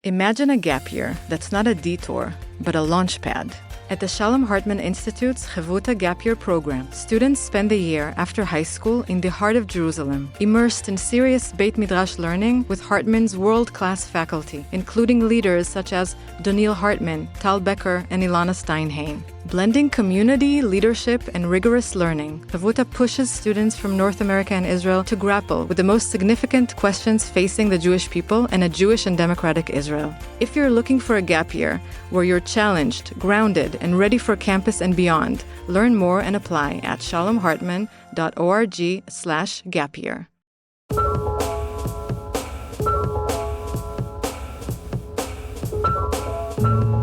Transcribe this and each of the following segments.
Imagine a gap year that's not a detour, but a launch pad. At the Shalom Hartman Institute's Yehuda Gap Year program, students spend a year after high school in the heart of Jerusalem, immersed in serious Beit Midrash learning with Hartman's world-class faculty, including leaders such as Donniel Hartman, Tal Becker, and Ilana Steinhain. Blending community, leadership, and rigorous learning, Yehuda pushes students from North America and Israel to grapple with the most significant questions facing the Jewish people and a Jewish and democratic Israel. If you're looking for a gap year where you're challenged, grounded, and ready for campus and beyond, learn more and apply at shalomhartman.org/gapyear.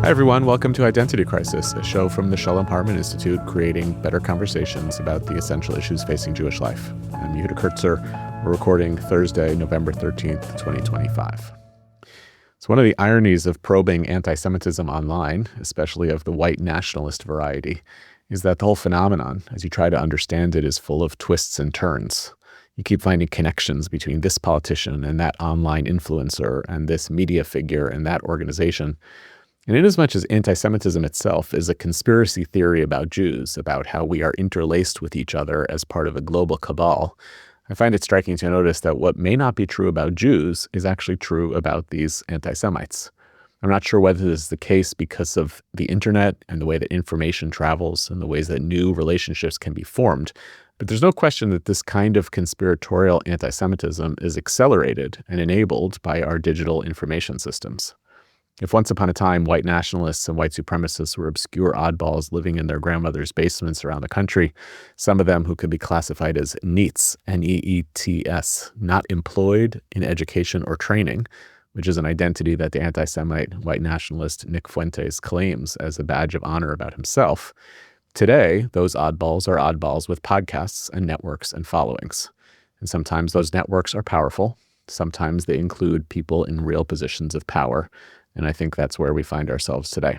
Hi everyone, welcome to Identity Crisis, a show from the Shalom Hartman Institute creating better conversations about the essential issues facing Jewish life. I'm Yehuda Kurtzer. We're recording Thursday, November 13th, 2025. So one of the ironies of probing anti-Semitism online, especially of the white nationalist variety, is that the whole phenomenon, as you try to understand it, is full of twists and turns. You keep finding connections between this politician and that online influencer and this media figure and that organization. And inasmuch as anti-Semitism itself is a conspiracy theory about Jews, about how we are interlaced with each other as part of a global cabal, I find it striking to notice that what may not be true about Jews is actually true about these anti-Semites. I'm not sure whether this is the case because of the internet and the way that information travels and the ways that new relationships can be formed, but there's no question that this kind of conspiratorial anti-Semitism is accelerated and enabled by our digital information systems. If once upon a time white nationalists and white supremacists were obscure oddballs living in their grandmother's basements around the country, some of them who could be classified as NEETs, N-E-E-T-S, not employed in education or training, which is an identity that the anti-Semite white nationalist Nick Fuentes claims as a badge of honor about himself, today those oddballs are oddballs with podcasts and networks and followings. And sometimes those networks are powerful. Sometimes they include people in real positions of power. And I think that's where we find ourselves today.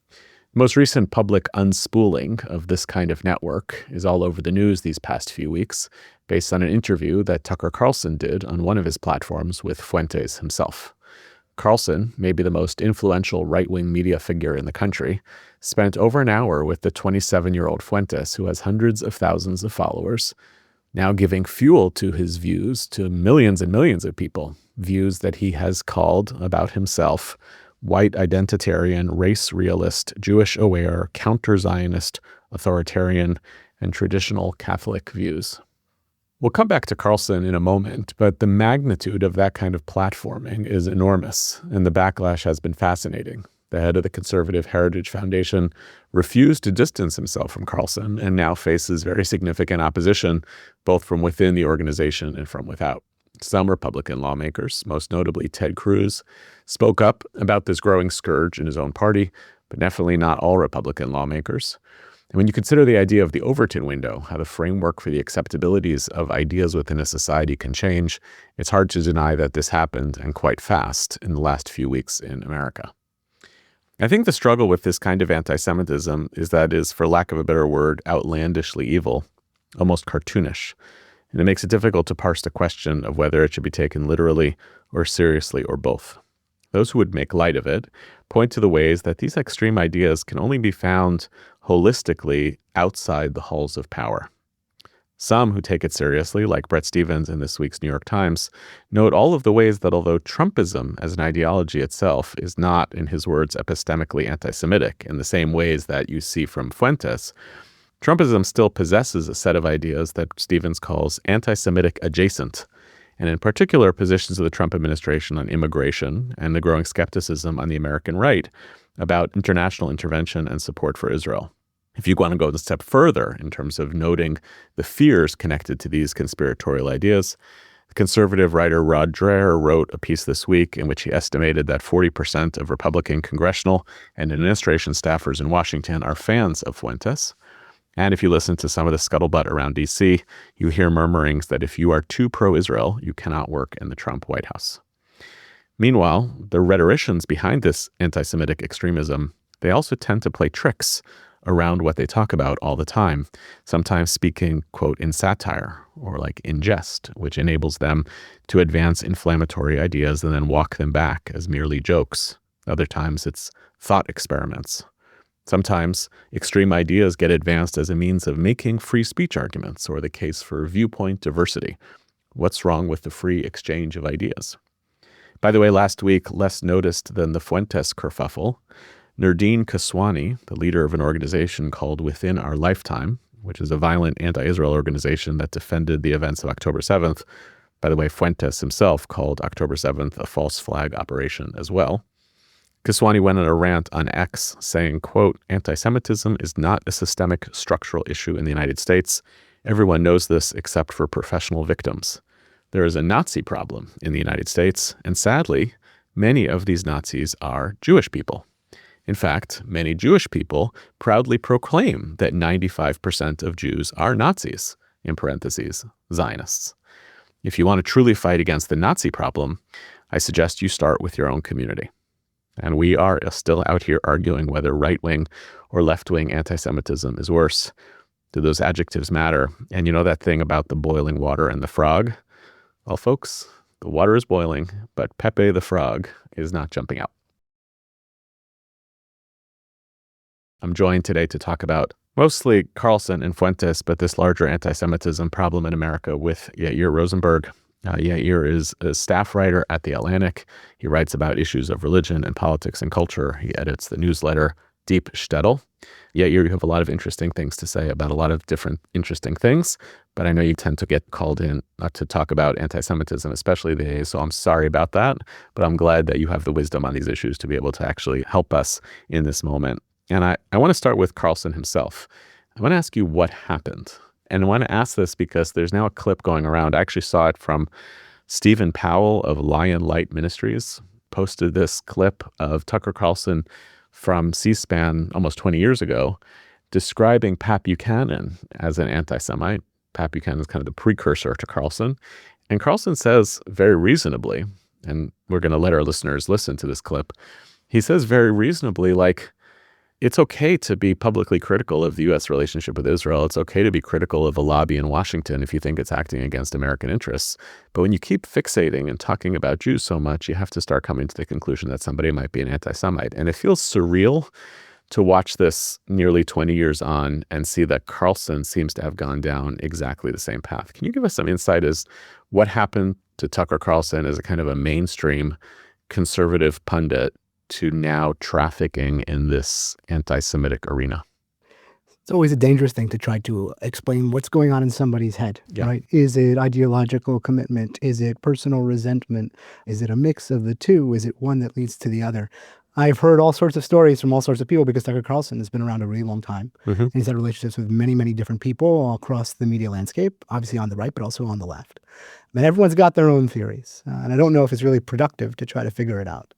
The most recent public unspooling of this kind of network is all over the news these past few weeks, based on an interview that Tucker Carlson did on one of his platforms with Fuentes himself. Carlson, maybe the most influential right-wing media figure in the country, spent over an hour with the 27-year-old Fuentes, who has hundreds of thousands of followers, now giving fuel to his views to millions and millions of people, views that he has called about himself white identitarian, race realist, Jewish-aware, counter-Zionist, authoritarian, and traditional Catholic views. We'll come back to Carlson in a moment, but the magnitude of that kind of platforming is enormous, and the backlash has been fascinating. The head of the Conservative Heritage Foundation refused to distance himself from Carlson and now faces very significant opposition, both from within the organization and from without. Some Republican lawmakers, most notably Ted Cruz, spoke up about this growing scourge in his own party, but definitely not all Republican lawmakers. And when you consider the idea of the Overton window, how the framework for the acceptabilities of ideas within a society can change, it's hard to deny that this happened, and quite fast, in the last few weeks in America. I think the struggle with this kind of anti-Semitism is that it is, for lack of a better word, outlandishly evil, almost cartoonish. And it makes it difficult to parse the question of whether it should be taken literally or seriously or both. Those who would make light of it point to the ways that these extreme ideas can only be found holistically outside the halls of power. Some who take it seriously, like Bret Stephens in this week's New York Times, note all of the ways that although Trumpism as an ideology itself is not, in his words, epistemically anti-Semitic in the same ways that you see from Fuentes, Trumpism still possesses a set of ideas that Stephens calls anti-Semitic adjacent, and in particular positions of the Trump administration on immigration and the growing skepticism on the American right about international intervention and support for Israel. If you want to go a step further in terms of noting the fears connected to these conspiratorial ideas, the conservative writer Rod Dreher wrote a piece this week in which he estimated that 40% of Republican congressional and administration staffers in Washington are fans of Fuentes. And if you listen to some of the scuttlebutt around D.C., you hear murmurings that if you are too pro-Israel, you cannot work in the Trump White House. Meanwhile, the rhetoricians behind this anti-Semitic extremism, they also tend to play tricks around what they talk about all the time, sometimes speaking, quote, in satire or like in jest, which enables them to advance inflammatory ideas and then walk them back as merely jokes. Other times it's thought experiments. Sometimes extreme ideas get advanced as a means of making free speech arguments or the case for viewpoint diversity. What's wrong with the free exchange of ideas? By the way, last week, less noticed than the Fuentes kerfuffle, Nurdin Kaswani, the leader of an organization called Within Our Lifetime, which is a violent anti-Israel organization that defended the events of October 7th. By the way, Fuentes himself called October 7th a false flag operation as well. Kaswani went on a rant on X saying, quote, "Antisemitism is not a systemic structural issue in the United States. Everyone knows this except for professional victims. There is a Nazi problem in the United States, and sadly, many of these Nazis are Jewish people. In fact, many Jewish people proudly proclaim that 95% of Jews are Nazis, in parentheses, Zionists. If you want to truly fight against the Nazi problem, I suggest you start with your own community." And we are still out here arguing whether right-wing or left-wing anti-Semitism is worse. Do those adjectives matter? And you know that thing about the boiling water and the frog? Well, folks, the water is boiling, but Pepe the frog is not jumping out. I'm joined today to talk about mostly Carlson and Fuentes, but this larger anti-Semitism problem in America with Yair Rosenberg. Yair is a staff writer at The Atlantic. He writes about issues of religion and politics and culture. He edits the newsletter Deep Shtetl. Yair, you have a lot of interesting things to say about a lot of different interesting things, but I know you tend to get called in to talk about anti-Semitism, especially these days, so I'm sorry about that, but I'm glad that you have the wisdom on these issues to be able to actually help us in this moment. And I want to start with Carlson himself. I want to ask you what happened. And I want to ask this because there's now a clip going around. I actually saw it from Stephen Powell of Lion Light Ministries, posted this clip of Tucker Carlson from C-SPAN almost 20 years ago, describing Pat Buchanan as an anti-Semite. Pat Buchanan is kind of the precursor to Carlson. And Carlson says very reasonably, and we're going to let our listeners listen to this clip, he says very reasonably, like, it's okay to be publicly critical of the U.S. relationship with Israel. It's okay to be critical of a lobby in Washington if you think it's acting against American interests. But when you keep fixating and talking about Jews so much, you have to start coming to the conclusion that somebody might be an anti-Semite. And it feels surreal to watch this nearly 20 years on and see that Carlson seems to have gone down exactly the same path. Can you give us some insight as what happened to Tucker Carlson as a kind of a mainstream conservative pundit to now trafficking in this anti-Semitic arena? It's always a dangerous thing to try to explain what's going on in somebody's head, right? Is it ideological commitment? Is it personal resentment? Is it a mix of the two? Is it one that leads to the other? I've heard all sorts of stories from all sorts of people because Tucker Carlson has been around a really long time. And he's had relationships with many, many different people all across the media landscape, obviously on the right, but also on the left. And everyone's got their own theories. And I don't know if it's really productive to try to figure it out.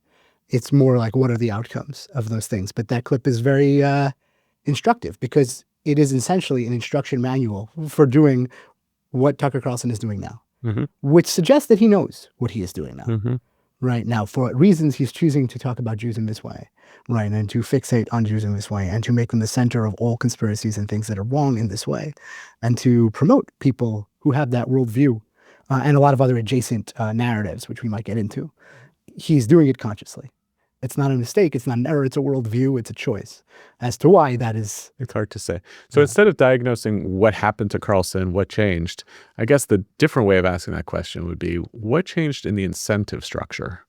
It's more like, what are the outcomes of those things? But that clip is very instructive because it is essentially an instruction manual for doing what Tucker Carlson is doing now, which suggests that he knows what he is doing now. Right now, for reasons he's choosing to talk about Jews in this way, right, and to fixate on Jews in this way, and to make them the center of all conspiracies and things that are wrong in this way, and to promote people who have that worldview and a lot of other adjacent narratives, which we might get into. He's doing it consciously. It's not a mistake. It's not an error. It's a worldview. It's a choice. As to why that is, it's hard to say. So instead of diagnosing what happened to Carlson, what changed, I guess the different way of asking that question would be, what changed in the incentive structure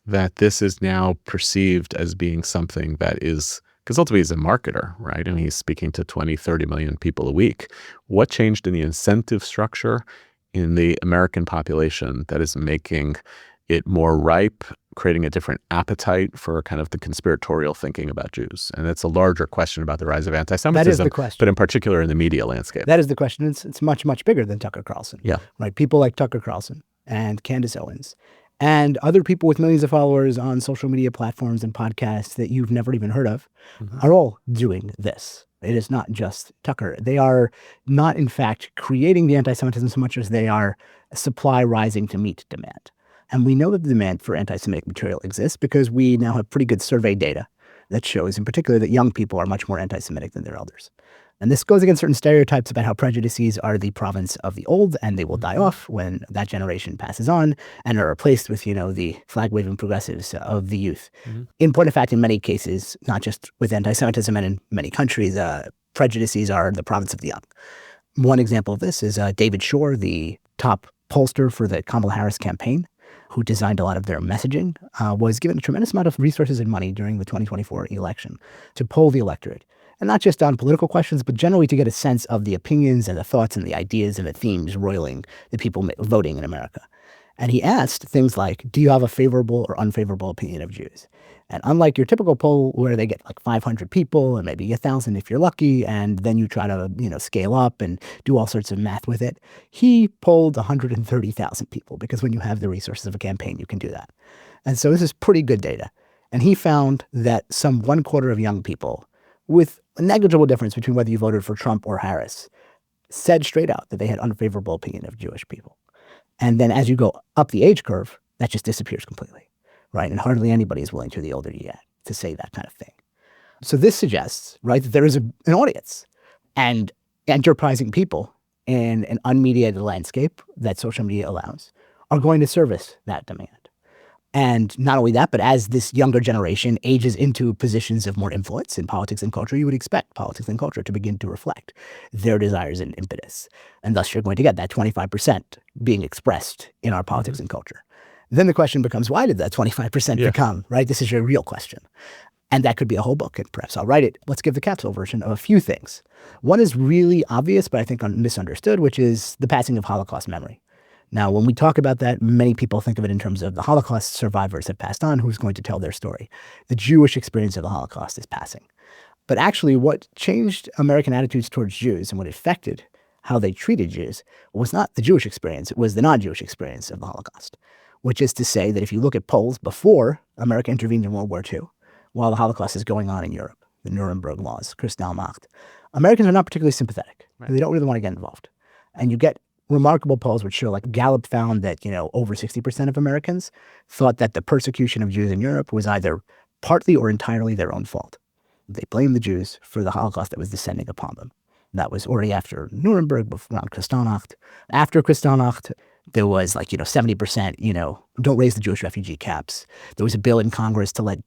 that this is now perceived as being something that is, because ultimately he's a marketer, right? And he's speaking to 20, 30 million people a week. What changed in the incentive structure in the American population that is making it more ripe, creating a different appetite for kind of the conspiratorial thinking about Jews? And it's a larger question about the rise of anti-Semitism. That is the question. But in particular in the media landscape. That is the question. It's much, much bigger than Tucker Carlson. Yeah. Right. People like Tucker Carlson and Candace Owens and other people with millions of followers on social media platforms and podcasts that you've never even heard of are all doing this. It is not just Tucker. They are not, in fact, creating the anti-Semitism so much as they are supply rising to meet demand. And we know that the demand for anti-Semitic material exists because we now have pretty good survey data that shows in particular that young people are much more anti-Semitic than their elders. And this goes against certain stereotypes about how prejudices are the province of the old and they will die off when that generation passes on and are replaced with, the flag-waving progressives of the youth. In point of fact, in many cases, not just with anti-Semitism and in many countries, prejudices are the province of the young. One example of this is David Shor, the top pollster for the Kamala Harris campaign, who designed a lot of their messaging, was given a tremendous amount of resources and money during the 2024 election to poll the electorate. And not just on political questions, but generally to get a sense of the opinions and the thoughts and the ideas and the themes roiling the people voting in America. And he asked things like, do you have a favorable or unfavorable opinion of Jews? And unlike your typical poll where they get like 500 people and maybe 1,000 if you're lucky, and then you try to, scale up and do all sorts of math with it, he polled 130,000 people because when you have the resources of a campaign, you can do that. And so this is pretty good data. And he found that some 1/4 of young people, with a negligible difference between whether you voted for Trump or Harris, said straight out that they had unfavorable opinion of Jewish people. And then as you go up the age curve, that just disappears completely, right? And hardly anybody is willing, to the older you get, to say that kind of thing. So this suggests, right, that there is an audience and enterprising people in an unmediated landscape that social media allows are going to service that demand. And not only that, but as this younger generation ages into positions of more influence in politics and culture, you would expect politics and culture to begin to reflect their desires and impetus. And thus you're going to get that 25% being expressed in our politics and culture. Then the question becomes, why did that 25% become, right? This is your real question. And that could be a whole book, and perhaps I'll write it. Let's give the capsule version of a few things. One is really obvious, but I think misunderstood, which is the passing of Holocaust memory. Now, when we talk about that, many people think of it in terms of the Holocaust survivors have passed on, who's going to tell their story. The Jewish experience of the Holocaust is passing. But actually, what changed American attitudes towards Jews and what affected how they treated Jews was not the Jewish experience, it was the non-Jewish experience of the Holocaust, which is to say that if you look at polls before America intervened in World War II, while the Holocaust is going on in Europe, the Nuremberg laws, Kristallnacht, Americans are not particularly sympathetic. Right. They don't really want to get involved. And you get remarkable polls which show, like Gallup found that, over 60% of Americans thought that the persecution of Jews in Europe was either partly or entirely their own fault. They blamed the Jews for the Holocaust that was descending upon them. That was already after Nuremberg, around Kristallnacht. After Kristallnacht, there was 70%, don't raise the Jewish refugee caps. There was a bill in Congress to let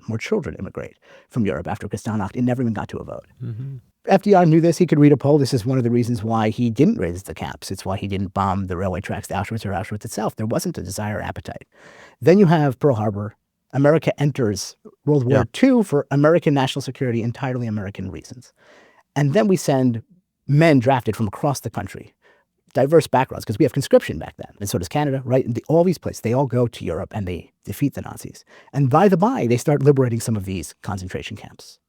more children immigrate from Europe after Kristallnacht. It never even got to a vote. Mm-hmm. FDR knew this. He could read a poll. This is one of the reasons why he didn't raise the caps. It's why he didn't bomb the railway tracks to Auschwitz or Auschwitz itself. There wasn't a desire or appetite. Then you have Pearl Harbor. America enters World War II for American national security, entirely American reasons. And then we send men drafted from across the country, diverse backgrounds, because we have conscription back then. And so does Canada, right? And all these places, they all go to Europe and they defeat the Nazis. And by the by, they start liberating some of these concentration camps.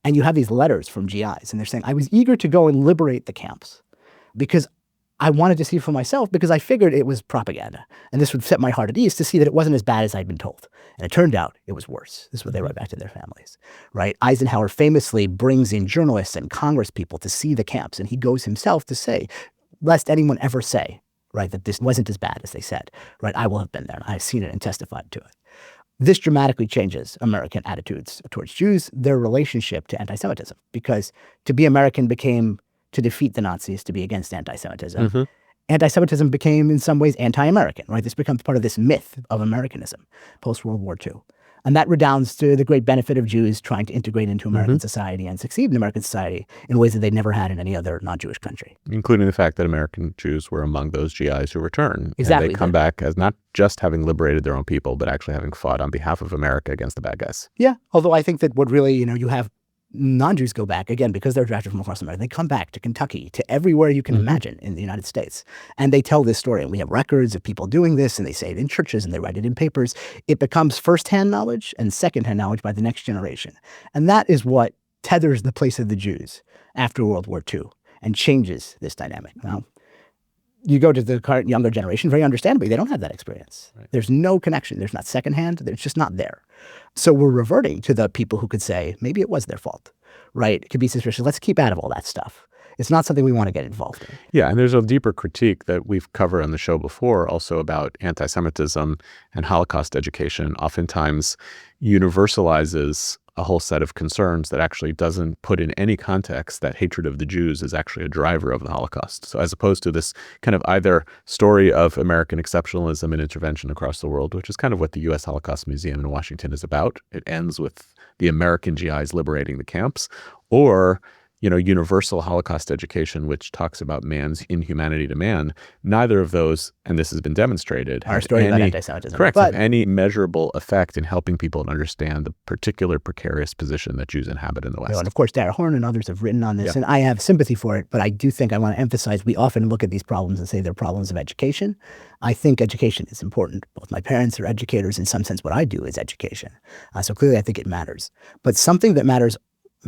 And you have these letters from GIs, and they're saying, I was eager to go and liberate the camps because I wanted to see for myself, because I figured it was propaganda. And this would set my heart at ease to see that it wasn't as bad as I'd been told. And it turned out it was worse. This is what they write back to their families, right? Eisenhower famously brings in journalists and Congress people to see the camps, and he goes himself to say, lest anyone ever say, right, that this wasn't as bad as they said, right? I will have been there, and I've seen it and testified to it. This dramatically changes American attitudes towards Jews, their relationship to anti-Semitism, because to be American became to defeat the Nazis, to be against anti-Semitism. Mm-hmm. Anti-Semitism became in some ways anti-American, right? This becomes part of this myth of Americanism post-World War II. And that redounds to the great benefit of Jews trying to integrate into American society and succeed in American society in ways that they never had in any other non-Jewish country. Including the fact that American Jews were among those GIs who return. Exactly. And they come back as not just having liberated their own people, but actually having fought on behalf of America against the bad guys. Yeah, although I think that what really, you have non-Jews go back, again, because they're drafted from across America, they come back to Kentucky, to everywhere you can imagine in the United States. And they tell this story. And we have records of people doing this, and they say it in churches, and they write it in papers. It becomes firsthand knowledge and secondhand knowledge by the next generation. And that is what tethers the place of the Jews after World War II and changes this dynamic. Now, you go to the current younger generation, very understandably, they don't have that experience. Right. There's no connection. There's not secondhand. It's just not there. So we're reverting to the people who could say, maybe it was their fault, right? It could be suspicious. Let's keep out of all that stuff. It's not something we want to get involved in. Yeah, and there's a deeper critique that we've covered on the show before also about anti-Semitism and Holocaust education. Oftentimes universalizes a whole set of concerns that actually doesn't put in any context that hatred of the Jews is actually a driver of the Holocaust. So as opposed to this kind of either story of American exceptionalism and intervention across the world, which is kind of what the U.S. Holocaust Museum in Washington is about. It ends with the American GIs liberating the camps, or universal Holocaust education, which talks about man's inhumanity to man. Neither of those, and this has been demonstrated, Our story about anti-Semitism. Correct. Have any measurable effect in helping people understand the particular precarious position that Jews inhabit in the West. And of course, Darrell Horn and others have written on this, and I have sympathy for it, but I do think I want to emphasize we often look at these problems and say they're problems of education. I think education is important. Both my parents are educators. In some sense, what I do is education. So clearly, I think it matters. But something that matters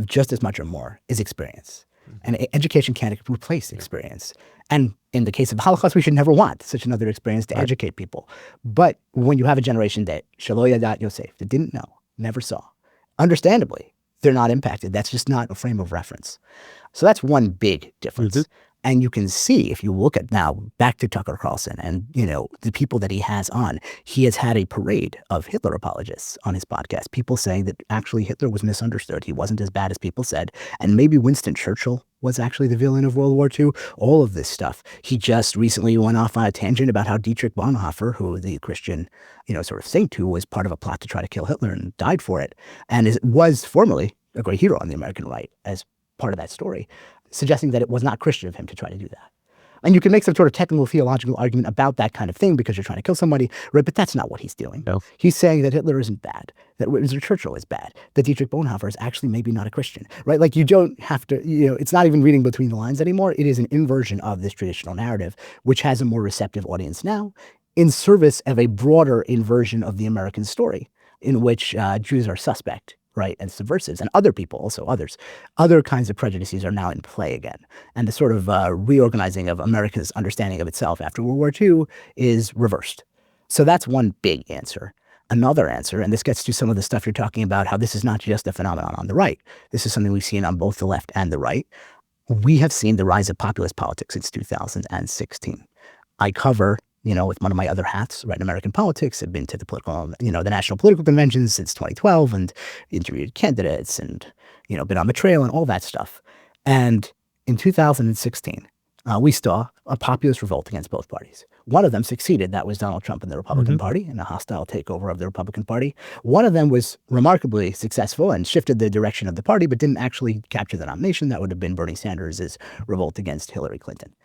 just as much or more is experience. And education can't replace experience. And in the case of the Holocaust, we should never want such another experience to educate people. But when you have a generation that Shelo Yadat Yosef, that didn't know, never saw, understandably, they're not impacted. That's just not a frame of reference. So that's one big difference. And you can see, if you look at now, back to Tucker Carlson and, the people that he has on, he has had a parade of Hitler apologists on his podcast. People saying that actually Hitler was misunderstood. He wasn't as bad as people said. And maybe Winston Churchill was actually the villain of World War II. All of this stuff. He just recently went off on a tangent about how Dietrich Bonhoeffer, who the Christian, sort of saint who was part of a plot to try to kill Hitler and died for it, and was formerly a great hero on the American right as part of that story, suggesting that it was not Christian of him to try to do that. And you can make some sort of technical theological argument about that kind of thing because you're trying to kill somebody, right? But that's not what he's doing. No. He's saying that Hitler isn't bad, that Winston Churchill is bad, that Dietrich Bonhoeffer is actually maybe not a Christian, right? Like you don't have to, it's not even reading between the lines anymore. It is an inversion of this traditional narrative, which has a more receptive audience now in service of a broader inversion of the American story in which Jews are suspect, right, and subversives, and other people, also other kinds of prejudices are now in play again. And the sort of reorganizing of America's understanding of itself after World War II is reversed. So that's one big answer. Another answer, and this gets to some of the stuff you're talking about, how this is not just a phenomenon on the right. This is something we've seen on both the left and the right. We have seen the rise of populist politics since 2016. I cover, with one of my other hats, right, in American politics. I've been to the political, the national political conventions since 2012 and interviewed candidates and, been on the trail and all that stuff. And in 2016, we saw a populist revolt against both parties. One of them succeeded. That was Donald Trump and the Republican Party and a hostile takeover of the Republican Party. One of them was remarkably successful and shifted the direction of the party, but didn't actually capture the nomination. That would have been Bernie Sanders' revolt against Hillary Clinton.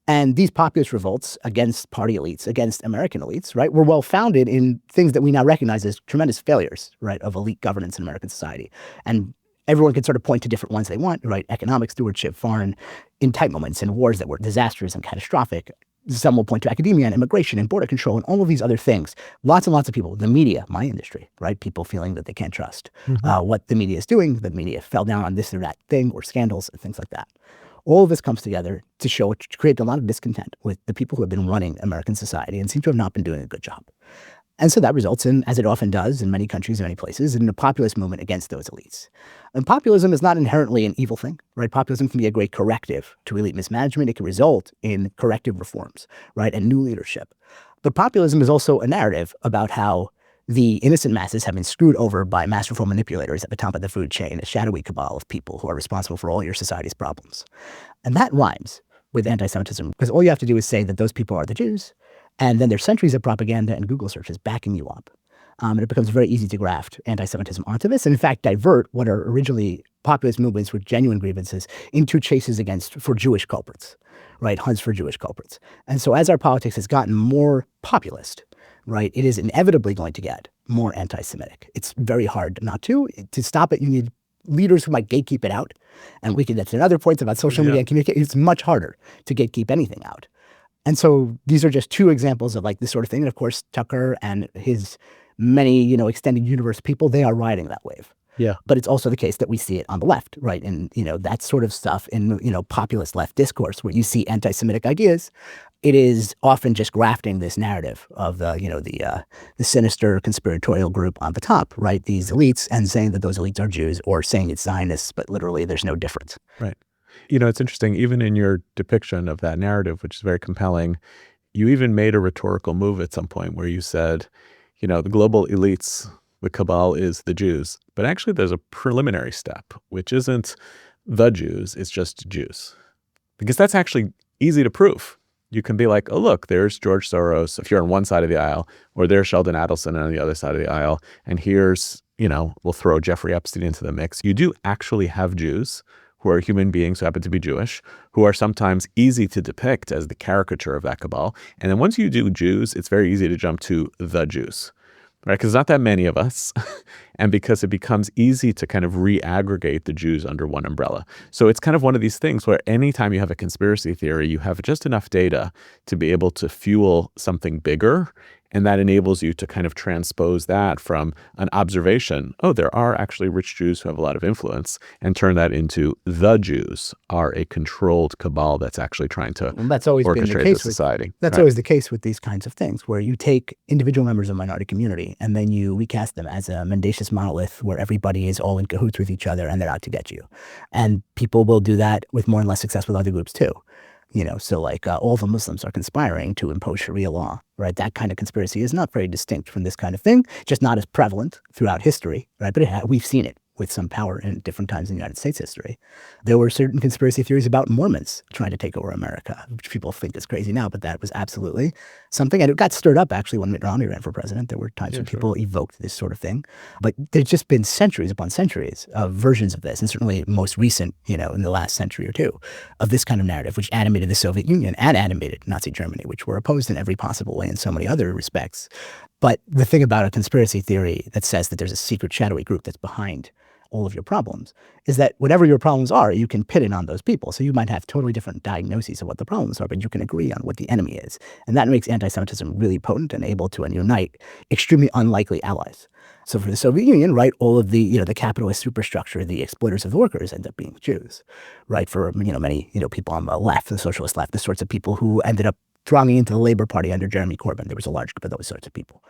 And these populist revolts against party elites, against American elites, right, were well founded in things that we now recognize as tremendous failures, right, of elite governance in American society. And everyone can sort of point to different ones they want, right, economic stewardship, foreign entitlements, and wars that were disastrous and catastrophic. Some will point to academia and immigration and border control and all of these other things. Lots and lots of people, the media, my industry, right, people feeling that they can't trust what the media is doing. The media fell down on this or that thing or scandals and things like that. All of this comes together to create a lot of discontent with the people who have been running American society and seem to have not been doing a good job. And so that results in, as it often does in many countries and many places, in a populist movement against those elites. And populism is not inherently an evil thing, right? Populism can be a great corrective to elite mismanagement. It can result in corrective reforms, right, and new leadership. But populism is also a narrative about how the innocent masses have been screwed over by masterful manipulators at the top of the food chain, a shadowy cabal of people who are responsible for all your society's problems. And that rhymes with anti-Semitism, because all you have to do is say that those people are the Jews, and then there's centuries of propaganda and Google searches backing you up. And it becomes very easy to graft anti-Semitism onto this, and in fact divert what are originally populist movements with genuine grievances into chases for Jewish culprits, right, hunts for Jewish culprits. And so as our politics has gotten more populist, right, it is inevitably going to get more anti-Semitic. It's very hard not to. To stop it, you need leaders who might gatekeep it out. And we can get to another points about social media and communicate. It's much harder to gatekeep anything out. And so these are just two examples of like this sort of thing. And of course, Tucker and his many, extended universe people, they are riding that wave. Yeah. But it's also the case that we see it on the left, right? And, that sort of stuff in, populist left discourse where you see anti-Semitic ideas. It is often just grafting this narrative of the sinister conspiratorial group on the top, right? These elites, and saying that those elites are Jews, or saying it's Zionists, but literally there's no difference. Right. It's interesting, even in your depiction of that narrative, which is very compelling, you even made a rhetorical move at some point where you said, the global elites, the cabal is the Jews. But actually, there's a preliminary step, which isn't the Jews, it's just Jews. Because that's actually easy to prove. You can be like, oh, look, there's George Soros, if you're on one side of the aisle, or there's Sheldon Adelson on the other side of the aisle. And here's, we'll throw Jeffrey Epstein into the mix. You do actually have Jews who are human beings who happen to be Jewish, who are sometimes easy to depict as the caricature of that cabal. And then once you do Jews, it's very easy to jump to the Jews, right? Because not that many of us, and because it becomes easy to kind of re-aggregate the Jews under one umbrella. So it's kind of one of these things where anytime you have a conspiracy theory, you have just enough data to be able to fuel something bigger. And that enables you to kind of transpose that from an observation, oh, there are actually rich Jews who have a lot of influence, and turn that into the Jews are a controlled cabal that's actually trying to orchestrate the society. That's always the case with these kinds of things, where you take individual members of a minority community and then you recast them as a mendacious monolith where everybody is all in cahoots with each other and they're out to get you. And people will do that with more and less success with other groups too. So like all the Muslims are conspiring to impose Sharia law, right? That kind of conspiracy is not very distinct from this kind of thing, just not as prevalent throughout history, right? But we've seen it with some power in different times in the United States history. There were certain conspiracy theories about Mormons trying to take over America, which people think is crazy now, but that was absolutely something. And it got stirred up actually when Mitt Romney ran for president. There were times when people evoked this sort of thing. But there's just been centuries upon centuries of versions of this, and certainly most recent, in the last century or two, of this kind of narrative, which animated the Soviet Union and animated Nazi Germany, which were opposed in every possible way in so many other respects. But the thing about a conspiracy theory that says that there's a secret shadowy group that's behind all of your problems is that whatever your problems are, you can pit it on those people. So you might have totally different diagnoses of what the problems are, but you can agree on what the enemy is. And that makes anti-Semitism really potent and able to unite extremely unlikely allies. So for the Soviet Union, right, all of the, the capitalist superstructure, the exploiters of the workers end up being Jews, right? For, many, people on the left, the socialist left, the sorts of people who ended up thronging into the Labor Party under Jeremy Corbyn. There was a large group of those sorts of people.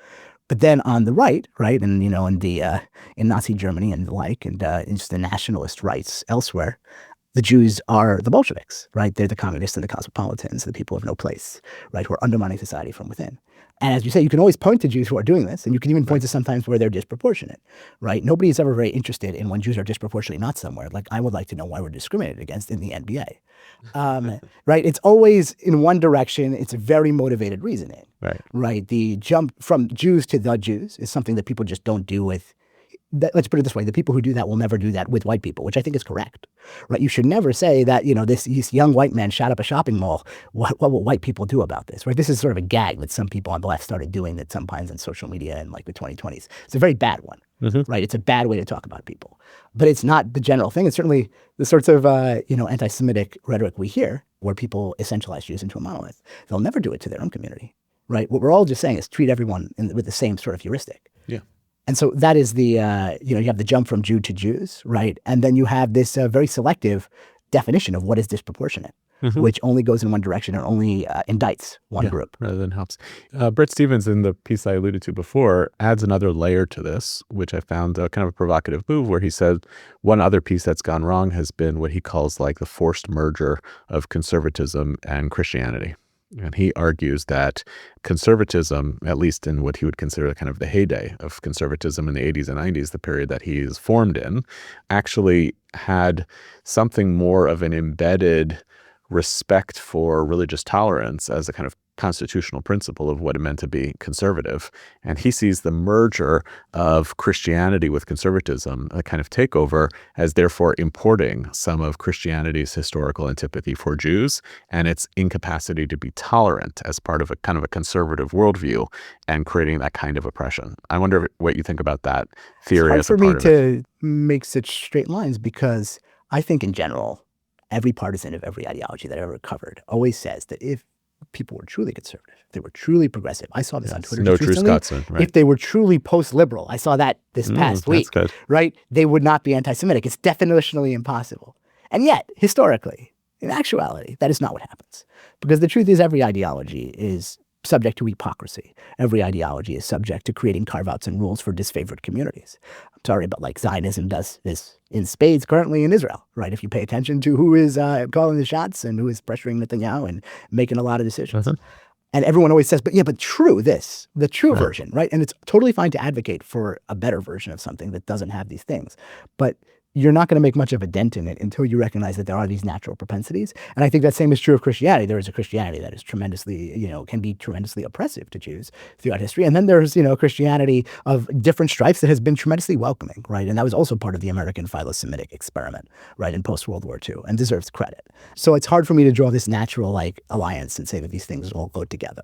But then on the right, and in Nazi Germany and the like, and in just the nationalist rights elsewhere, the Jews are the Bolsheviks, right? They're the communists and the cosmopolitans, the people of no place, right, who are undermining society from within. And as you say, you can always point to Jews who are doing this, and you can even point to sometimes where they're disproportionate, right? Nobody is ever very interested in when Jews are disproportionately not somewhere. Like, I would like to know why we're discriminated against in the NBA, right? It's always in one direction. It's a very motivated reasoning, right? The jump from Jews to the Jews is something that people just don't do with. Let's put it this way, the people who do that will never do that with white people, which I think is correct, right? You should never say that, this young white man shot up a shopping mall. What will white people do about this, right? This is sort of a gag that some people on the left started doing that sometimes on social media in like the 2020s. It's a very bad one, right? It's a bad way to talk about people, but it's not the general thing. It's certainly the sorts of, anti-Semitic rhetoric we hear where people essentialize Jews into a monolith. They'll never do it to their own community, right? What we're all just saying is treat everyone with the same sort of heuristic. Yeah. And so that is the, you have the jump from Jew to Jews, right? And then you have this very selective definition of what is disproportionate, which only goes in one direction and only indicts one group. Rather than helps. Britt Stevens, in the piece I alluded to before, adds another layer to this, which I found kind of a provocative move, where he said one other piece that's gone wrong has been what he calls like the forced merger of conservatism and Christianity. And he argues that conservatism, at least in what he would consider kind of the heyday of conservatism in the 80s and 90s, the period that he is formed in, actually had something more of an embedded respect for religious tolerance as a kind of constitutional principle of what it meant to be conservative. And he sees the merger of Christianity with conservatism, a kind of takeover, as therefore importing some of Christianity's historical antipathy for Jews and its incapacity to be tolerant as part of a kind of a conservative worldview and creating that kind of oppression. I wonder what you think about that theory as a part of it. It's hard for me to make such straight lines because I think in general, every partisan of every ideology that I've ever covered always says that if people were truly conservative, if they were truly progressive, I saw this on Twitter no just recently, Scotsman, right? If they were truly post-liberal, I saw that this past week, right? They would not be anti-Semitic. It's definitionally impossible. And yet, historically, in actuality, that is not what happens. Because the truth is every ideology is subject to hypocrisy. Every ideology is subject to creating carve-outs and rules for disfavored communities. I'm sorry, but like Zionism does this in spades currently in Israel, right? If you pay attention to who is calling the shots and who is pressuring Netanyahu and making a lot of decisions. And everyone always says, but true this, the true version, right? And it's totally fine to advocate for a better version of something that doesn't have these things. But you're not going to make much of a dent in it until you recognize that there are these natural propensities. And I think that same is true of Christianity. There is a Christianity that is tremendously, can be tremendously oppressive to Jews throughout history. And then there's, Christianity of different stripes that has been tremendously welcoming, right? And that was also part of the American philo-Semitic experiment, right, in post-World War II, and deserves credit. So it's hard for me to draw this natural, alliance and say that these things all go together.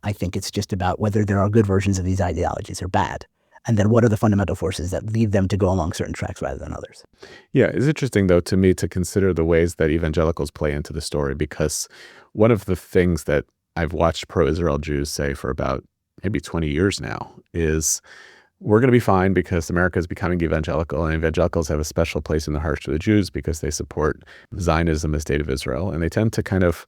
I think it's just about whether there are good versions of these ideologies or bad. And then what are the fundamental forces that lead them to go along certain tracks rather than others? Yeah, it's interesting, though, to me to consider the ways that evangelicals play into the story, because one of the things that I've watched pro-Israel Jews say for about maybe 20 years now is we're going to be fine because America is becoming evangelical, and evangelicals have a special place in the hearts of the Jews because they support Zionism as state of Israel. And they tend to kind of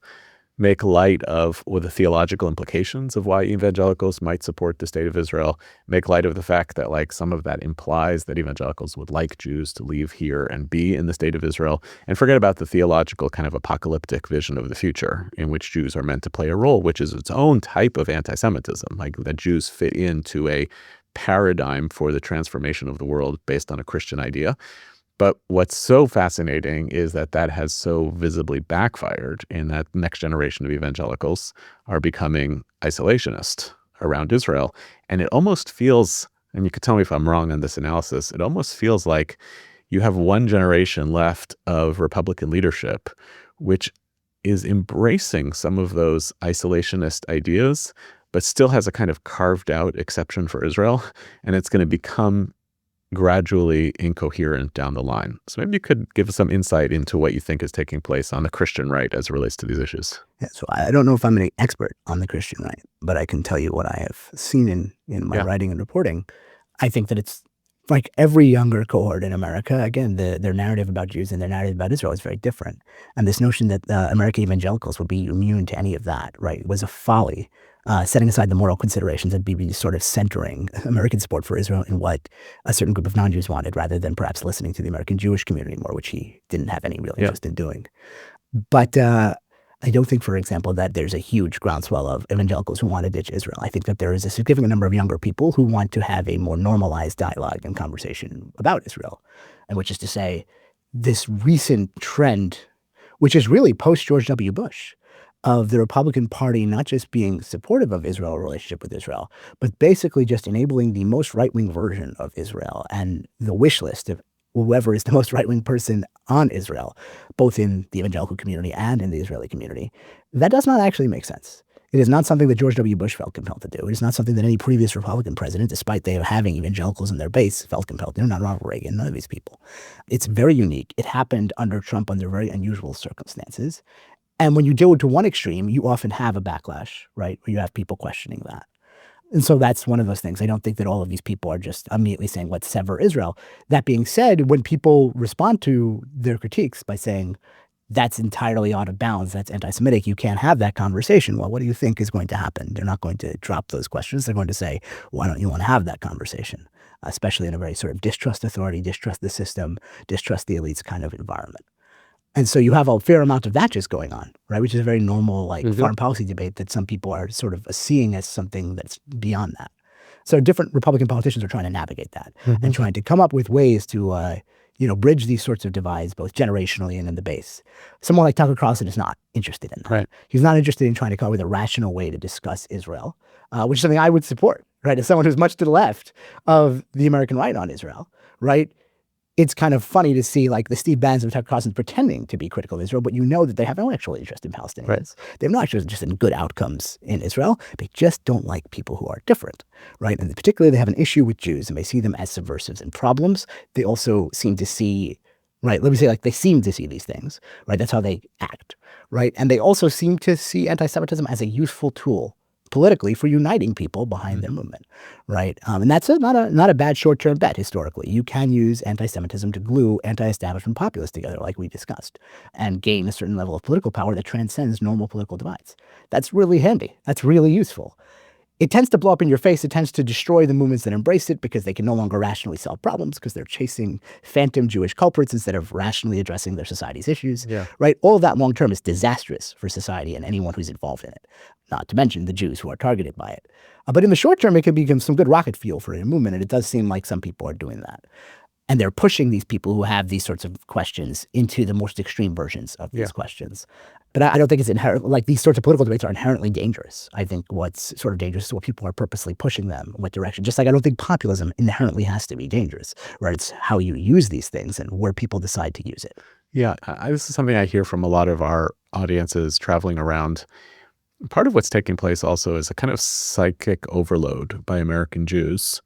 make light of the theological implications of why evangelicals might support the state of Israel, make light of the fact that some of that implies that evangelicals would like Jews to leave here and be in the state of Israel, and forget about the theological kind of apocalyptic vision of the future in which Jews are meant to play a role, which is its own type of anti-Semitism, that Jews fit into a paradigm for the transformation of the world based on a Christian idea. But what's so fascinating is that has so visibly backfired in that next generation of evangelicals are becoming isolationist around Israel. And it almost feels, and you could tell me if I'm wrong on this analysis, it almost feels like you have one generation left of Republican leadership, which is embracing some of those isolationist ideas, but still has a kind of carved out exception for Israel. And it's going to become gradually incoherent down the line. So maybe you could give us some insight into what you think is taking place on the Christian right as it relates to these issues. Yeah, so I don't know if I'm an expert on the Christian right, but I can tell you what I have seen in my writing and reporting. I think that it's like every younger cohort in America, again, their narrative about Jews and their narrative about Israel is very different. And this notion that American evangelicals would be immune to any of that, right, was a folly. Setting aside the moral considerations and be sort of centering American support for Israel in what a certain group of non-Jews wanted, rather than perhaps listening to the American Jewish community more, which he didn't have any real interest in doing. But I don't think, for example, that there's a huge groundswell of evangelicals who want to ditch Israel. I think that there is a significant number of younger people who want to have a more normalized dialogue and conversation about Israel, and which is to say, this recent trend, which is really post-George W. Bush, of the Republican Party not just being supportive of Israel, relationship with Israel, but basically just enabling the most right-wing version of Israel and the wish list of whoever is the most right-wing person on Israel, both in the evangelical community and in the Israeli community. That does not actually make sense. It is not something that George W. Bush felt compelled to do. It is not something that any previous Republican president, despite they having evangelicals in their base, felt compelled to do. Not Ronald Reagan, none of these people. It's very unique. It happened under Trump under very unusual circumstances. And when you deal to one extreme, you often have a backlash, right, where you have people questioning that. And so that's one of those things. I don't think that all of these people are just immediately saying, let's sever Israel. That being said, when people respond to their critiques by saying, that's entirely out of bounds, that's anti-Semitic, you can't have that conversation. Well, what do you think is going to happen? They're not going to drop those questions. They're going to say, why don't you want to have that conversation? Especially in a very sort of distrust authority, distrust the system, distrust the elites kind of environment. And so you have a fair amount of that just going on, right? Which is a very normal foreign policy debate that some people are sort of seeing as something that's beyond that. So different Republican politicians are trying to navigate that and trying to come up with ways to, bridge these sorts of divides, both generationally and in the base. Someone like Tucker Carlson is not interested in that. Right. He's not interested in trying to come up with a rational way to discuss Israel, which is something I would support, right? As someone who's much to the left of the American right on Israel, right? It's kind of funny to see the Steve Bannon of Tucker Carlson pretending to be critical of Israel, but you know that they have no actual interest in Palestinians. Right. They have no actual interest in good outcomes in Israel. They just don't like people who are different, right? And particularly they have an issue with Jews and they see them as subversives and problems. They also seem to see, right, let me say they seem to see these things, right? That's how they act, right? And they also seem to see anti-Semitism as a useful tool politically for uniting people behind their movement, right? And that's not a bad short-term bet historically. You can use anti-Semitism to glue anti-establishment populists together, like we discussed, and gain a certain level of political power that transcends normal political divides. That's really handy. That's really useful. It tends to blow up in your face. It tends to destroy the movements that embrace it because they can no longer rationally solve problems because they're chasing phantom Jewish culprits instead of rationally addressing their society's issues, right? All of that long term is disastrous for society and anyone who's involved in it, not to mention the Jews who are targeted by it. But in the short term, it can become some good rocket fuel for a movement, and it does seem like some people are doing that. And they're pushing these people who have these sorts of questions into the most extreme versions of these questions. But I don't think it's inherent, like these sorts of political debates are inherently dangerous. I think what's sort of dangerous is what people are purposely pushing them in what direction. Just like I don't think populism inherently has to be dangerous, right? It's how you use these things and where people decide to use it. Yeah, this is something I hear from a lot of our audiences traveling around. Part of what's taking place also is a kind of psychic overload by American Jews